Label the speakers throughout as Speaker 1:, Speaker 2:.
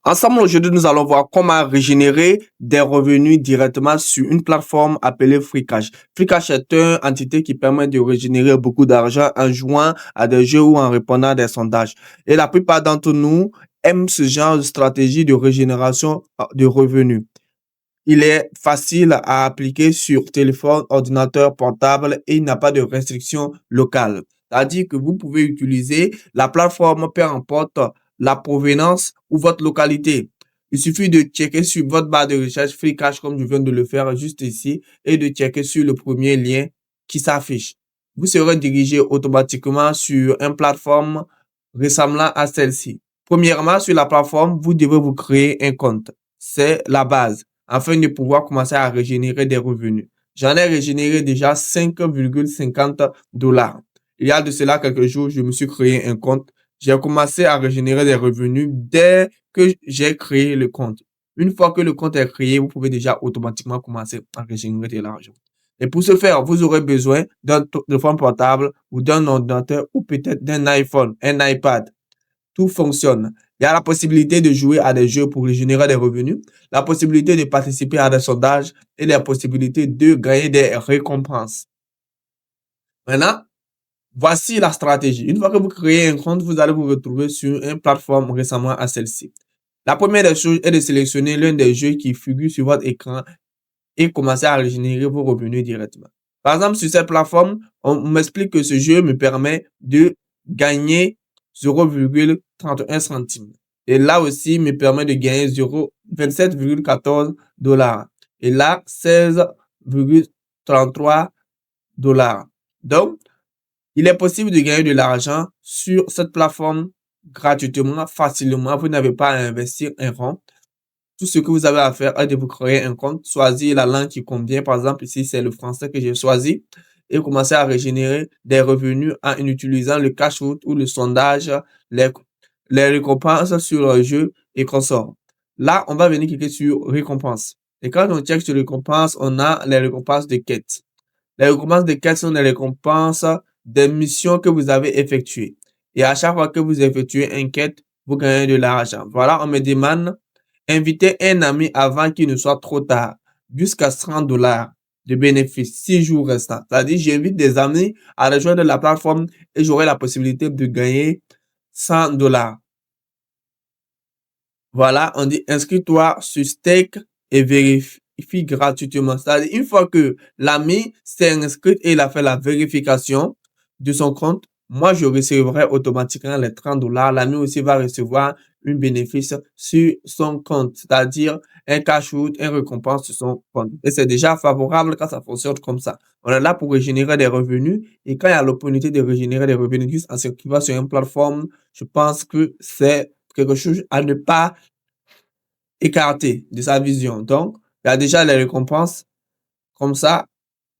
Speaker 1: Ensemble, aujourd'hui, nous allons voir comment régénérer des revenus directement sur une plateforme appelée Freecash. Freecash est une entité qui permet de régénérer beaucoup d'argent en jouant à des jeux ou en répondant à des sondages. Et la plupart d'entre nous aiment ce genre de stratégie de régénération de revenus. Il est facile à appliquer sur téléphone, ordinateur, portable et il n'a pas de restrictions locales. C'est-à-dire que vous pouvez utiliser la plateforme, peu importe la provenance ou votre localité. Il suffit de checker sur votre barre de recherche Freecash comme je viens de le faire juste ici et de checker sur le premier lien qui s'affiche. Vous serez dirigé automatiquement sur une plateforme ressemblant à celle-ci. Premièrement, sur la plateforme, vous devez vous créer un compte. C'est la base afin de pouvoir commencer à régénérer des revenus. J'en ai régénéré déjà 5,50 $. Il y a de cela quelques jours, je me suis créé un compte. J'ai commencé à régénérer des revenus dès que j'ai créé le compte. Une fois que le compte est créé, vous pouvez déjà automatiquement commencer à régénérer de l'argent. Et pour ce faire, vous aurez besoin d'un téléphone portable ou d'un ordinateur ou peut-être d'un iPhone, un iPad. Tout fonctionne. Il y a la possibilité de jouer à des jeux pour générer des revenus, la possibilité de participer à des sondages et la possibilité de gagner des récompenses. Maintenant, voici la stratégie. Une fois que vous créez un compte, vous allez vous retrouver sur une plateforme récemment à celle-ci. La première des choses est de sélectionner l'un des jeux qui figure sur votre écran et commencer à régénérer vos revenus directement. Par exemple, sur cette plateforme, on m'explique que ce jeu me permet de gagner 0,31 centimes. Et là aussi, me permet de gagner 27,14 $. Et là, 16,33 $. Donc, il est possible de gagner de l'argent sur cette plateforme gratuitement, facilement. Vous n'avez pas à investir un rond. Tout ce que vous avez à faire est de vous créer un compte, choisir la langue qui convient. Par exemple, ici, c'est le français que j'ai choisi et commencer à régénérer des revenus en utilisant le cash-out ou le sondage, les, les récompenses sur le jeu et consorts. Là, on va venir cliquer sur récompenses. Et quand on check sur récompenses, on a les récompenses de quête. Les récompenses de quête sont les récompenses des missions que vous avez effectuées. Et à chaque fois que vous effectuez une quête, vous gagnez de l'argent. Voilà, on me demande inviter un ami avant qu'il ne soit trop tard, jusqu'à 100 $ de bénéfices, 6 jours restants. C'est-à-dire, j'invite des amis à rejoindre la plateforme et j'aurai la possibilité de gagner 100 $. Voilà, on dit inscris-toi sur Stake et vérifie gratuitement. C'est-à-dire, une fois que l'ami s'est inscrit et il a fait la vérification de son compte, moi, je recevrai automatiquement les 30 $. L'ami aussi va recevoir un bénéfice sur son compte, c'est-à-dire un cash-out, une récompense sur son compte. Et c'est déjà favorable quand ça fonctionne comme ça. On est là pour régénérer des revenus et quand il y a l'opportunité de régénérer des revenus juste en s'inscrivant sur une plateforme, je pense que c'est quelque chose à ne pas écarter de sa vision. Donc, il y a déjà les récompenses comme ça,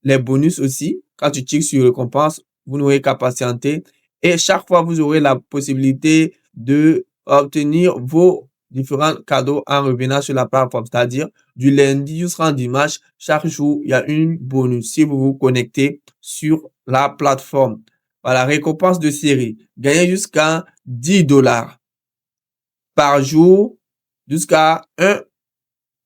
Speaker 1: les bonus aussi. Quand tu cliques sur récompense, vous n'aurez qu'à patienter. Et chaque fois, vous aurez la possibilité de obtenir vos différents cadeaux en revenant sur la plateforme. C'est-à-dire, du lundi jusqu'au dimanche, chaque jour, il y a une bonus si vous vous connectez sur la plateforme. Voilà, récompense de série. Gagnez jusqu'à 10 $ par jour jusqu'à 1000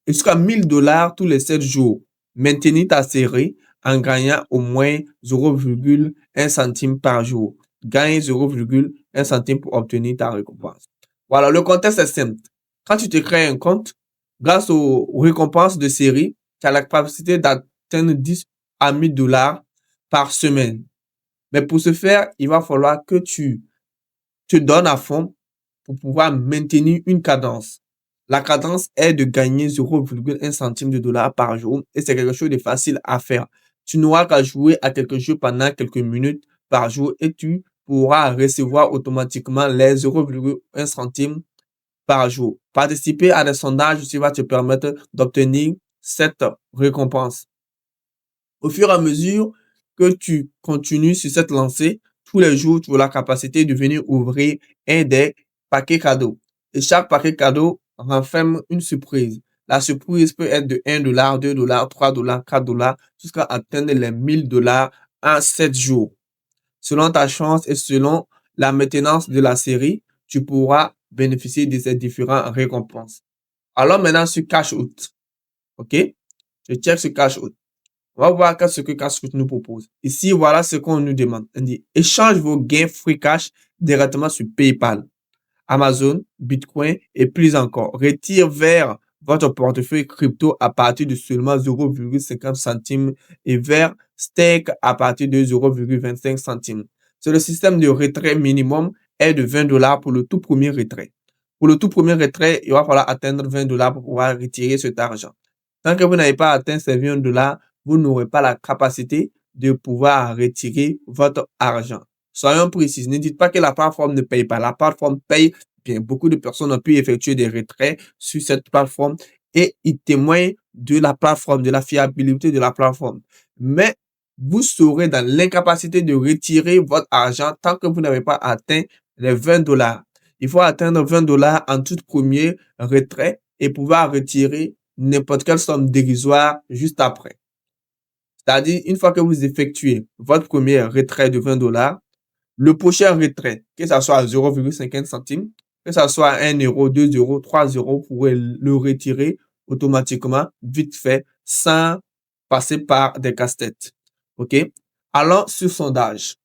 Speaker 1: $ tous les 7 jours. Maintenez ta série en gagnant au moins 0,1 centime par jour. Gagne 0,1 centime pour obtenir ta récompense. Voilà, le contexte est simple. Quand tu te crées un compte, grâce aux récompenses de série, tu as la capacité d'atteindre 10 à 1000 $ par semaine. Mais pour ce faire, il va falloir que tu te donnes à fond pour pouvoir maintenir une cadence. La cadence est de gagner 0,1 centime de dollar par jour et c'est quelque chose de facile à faire. Tu n'auras qu'à jouer à quelques jeux pendant quelques minutes par jour et tu pourras recevoir automatiquement les 0,1 centime par jour. Participer à des sondages aussi va te permettre d'obtenir cette récompense. Au fur et à mesure que tu continues sur cette lancée, tous les jours, tu auras la capacité de venir ouvrir un des paquets cadeaux. Et chaque paquet cadeau renferme une surprise. La surprise peut être de 1 $, 2 $, 3 $, 4 $ jusqu'à atteindre les 1000 $ en 7 jours. Selon ta chance et selon la maintenance de la série, tu pourras bénéficier de ces différentes récompenses. Alors maintenant sur Cash-out. OK? Je check sur Cash-out. On va voir ce que Cash-out nous propose. Ici, voilà ce qu'on nous demande. On dit échange vos gains free cash directement sur PayPal, Amazon, Bitcoin et plus encore. Retire vers votre portefeuille crypto à partir de seulement 0,50 centimes et vers stake à partir de 0,25 centimes. C'est le système de retrait minimum est de 20 dollars pour le tout premier retrait. Pour le tout premier retrait, il va falloir atteindre 20 dollars pour pouvoir retirer cet argent. Tant que vous n'avez pas atteint ces 20 dollars, vous n'aurez pas la capacité de pouvoir retirer votre argent. Soyons précis, ne dites pas que la plateforme ne paye pas. La plateforme paye bien. Beaucoup de personnes ont pu effectuer des retraits sur cette plateforme et ils témoignent de la plateforme, de la fiabilité de la plateforme. Mais vous serez dans l'incapacité de retirer votre argent tant que vous n'avez pas atteint les 20 dollars. Il faut atteindre 20 dollars en tout premier retrait et pouvoir retirer n'importe quelle somme dérisoire juste après. C'est-à-dire, une fois que vous effectuez votre premier retrait de 20 dollars, le prochain retrait, que ce soit à 0,50 centimes, que ce soit à 1 euro, 2 euros, 3 euros, vous pourrez le retirer automatiquement, vite fait, sans passer par des casse-têtes. OK? Allons sur sondage.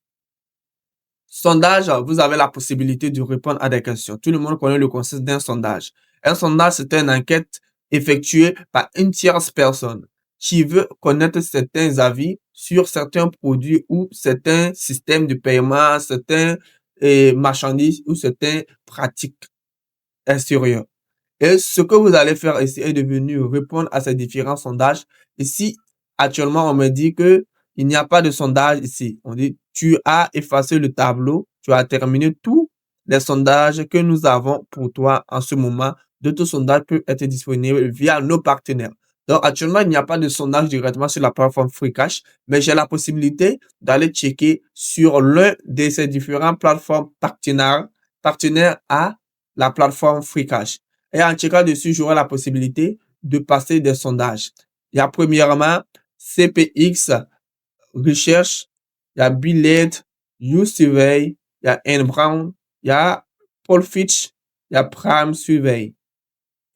Speaker 1: Sondage, vous avez la possibilité de répondre à des questions. Tout le monde connaît le concept d'un sondage. Un sondage, c'est une enquête effectuée par une tierce personne qui veut connaître certains avis sur certains produits ou certains systèmes de paiement, certains marchandises ou certaines pratiques extérieures. Et ce que vous allez faire ici est de venir répondre à ces différents sondages. Ici, actuellement, on me dit que il n'y a pas de sondage ici. On dit, tu as effacé le tableau, tu as terminé tous les sondages que nous avons pour toi en ce moment. D'autres sondages peuvent être disponibles via nos partenaires. Donc, actuellement, il n'y a pas de sondage directement sur la plateforme FreeCash, mais j'ai la possibilité d'aller checker sur l'un de ces différentes plateformes partenaires à la plateforme FreeCash. Et en checkant dessus, j'aurai la possibilité de passer des sondages. Il y a premièrement CPX Recherche, il y a Billet, YouSurvey, il y a N-Brown, il y a Paul Fitch, il y a Prime Survey.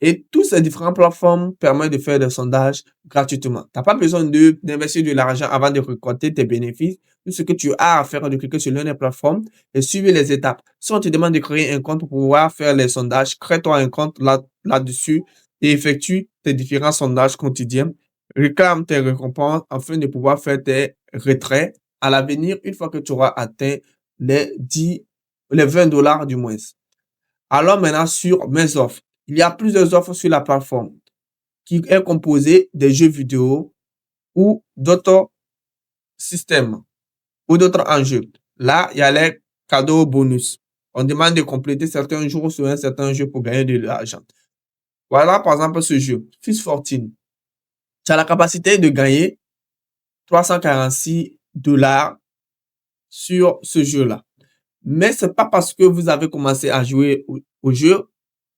Speaker 1: Et toutes ces différentes plateformes permettent de faire des sondages gratuitement. Tu n'as pas besoin d'investir de l'argent avant de récolter tes bénéfices. Tout ce que tu as à faire, de cliquer sur l'une des plateformes et suivre les étapes. Si on te demande de créer un compte pour pouvoir faire les sondages, crée-toi un compte là-dessus et effectue tes différents sondages quotidiens. Réclame tes récompenses afin de pouvoir faire tes retraits à l'avenir une fois que tu auras atteint les 20 dollars du moins. Alors maintenant sur mes offres. Il y a plusieurs offres sur la plateforme qui est composée des jeux vidéo ou d'autres systèmes ou d'autres enjeux. Là, il y a les cadeaux bonus. On demande de compléter certains jours sur un certain jeu pour gagner de l'argent. Voilà par exemple ce jeu, Fist Fortune. Tu as la capacité de gagner 346 dollars sur ce jeu-là. Mais c'est pas parce que vous avez commencé à jouer au jeu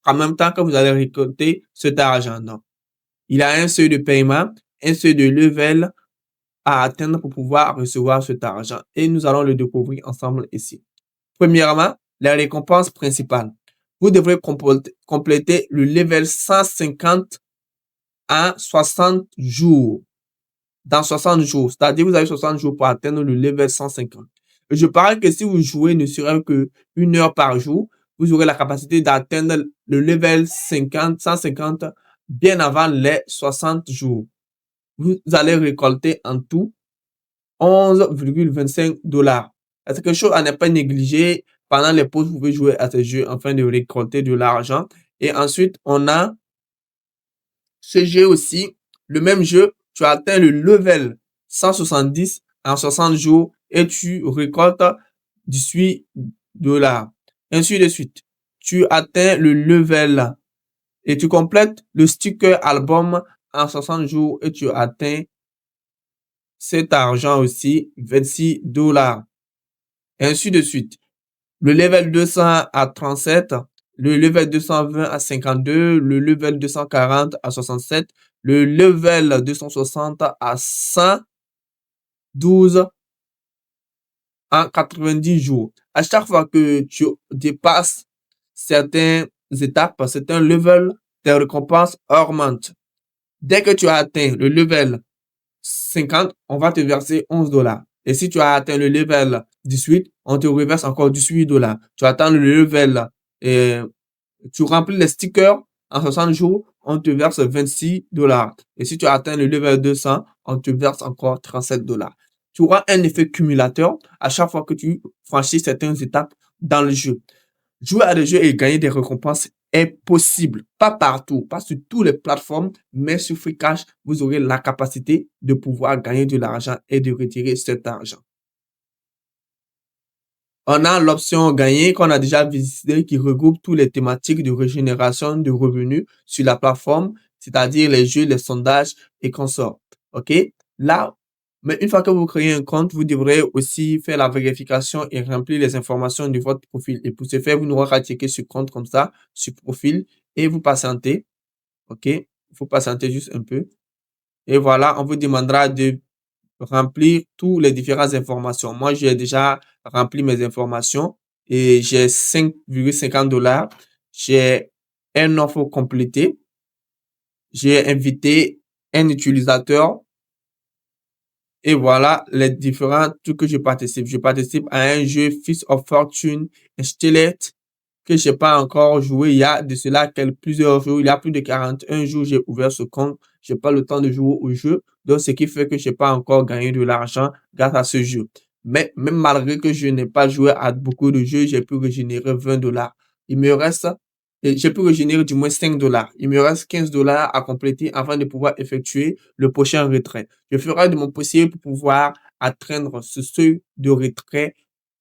Speaker 1: en même temps que vous allez récolter cet argent. Non. Il y a un seuil de paiement, un seuil de level à atteindre pour pouvoir recevoir cet argent. Et nous allons le découvrir ensemble ici. Premièrement, la récompense principale. Vous devrez compléter le level 150 en 60 jours. Dans 60 jours. C'est-à-dire vous avez 60 jours pour atteindre le level 150. Et je parle que si vous jouez ne serait que 1 heure par jour, vous aurez la capacité d'atteindre le level 150 bien avant les 60 jours. Vous allez récolter en tout 11,25 dollars. C'est quelque chose à ne pas négliger. Pendant les pauses, vous pouvez jouer à ce jeu afin de récolter de l'argent. Et ensuite, on a ce jeu aussi, le même jeu, tu atteins le level 170 en 60 jours et tu récoltes 18 dollars. Ainsi de suite. Tu atteins le level et tu complètes le sticker album en 60 jours et tu atteins cet argent aussi, 26 dollars. Ainsi de suite. Le level 200 à 37, le level 220 à 52, le level 240 à 67, le level 260 à 112 en 90 jours. À chaque fois que tu dépasses certaines étapes, certains levels, tes récompenses augmentent. Dès que tu as atteint le level 50, on va te verser 11 $. Et si tu as atteint le level 18, on te reverse encore 18 $. Tu atteins le level, tu remplis les stickers en 60 jours, on te verse 26 $. Et si tu atteins le level 200, on te verse encore 37 $. Tu auras un effet cumulateur à chaque fois que tu franchis certaines étapes dans le jeu. Jouer à des jeux et gagner des récompenses est possible. Pas partout, pas sur toutes les plateformes, mais sur Freecash, vous aurez la capacité de pouvoir gagner de l'argent et de retirer cet argent. On a l'option gagner qu'on a déjà visité qui regroupe toutes les thématiques de régénération de revenus sur la plateforme, c'est-à-dire les jeux, les sondages et consorts. OK? Là, mais une fois que vous créez un compte, vous devrez aussi faire la vérification et remplir les informations de votre profil. Et pour ce faire, vous n'aurez qu'à checker ce compte comme ça, sur profil, et vous patientez. OK? Il faut patienter juste un peu. Et voilà, on vous demandera de remplir toutes les différentes informations. Moi, j'ai déjà rempli mes informations et j'ai 5,50 $. J'ai un offre complété. J'ai invité un utilisateur et voilà les différents trucs que je participe. Je participe à un jeu Fist of Fortune Steelette que j'ai pas encore joué. Il y a de cela plusieurs jours. Il y a plus de 41 jours, j'ai ouvert ce compte. J'ai pas le temps de jouer au jeu. Donc, ce qui fait que j'ai pas encore gagné de l'argent grâce à ce jeu. Mais même malgré que je n'ai pas joué à beaucoup de jeux, j'ai pu régénérer 20 $. Il me reste, et j'ai pu régénérer du moins 5 $. Il me reste 15 $ à compléter avant de pouvoir effectuer le prochain retrait. Je ferai de mon possible pour pouvoir atteindre ce seuil de retrait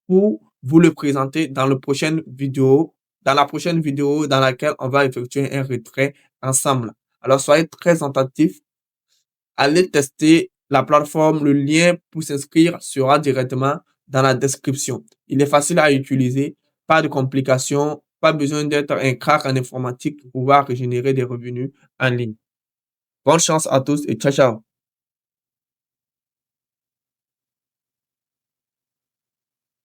Speaker 1: pour vous le présenter dans la prochaine vidéo dans laquelle on va effectuer un retrait ensemble. Alors, soyez très attentifs. Allez tester la plateforme. Le lien pour s'inscrire sera directement dans la description. Il est facile à utiliser, pas de complications, pas besoin d'être un crack en informatique pour pouvoir régénérer des revenus en ligne. Bonne chance à tous et ciao, ciao.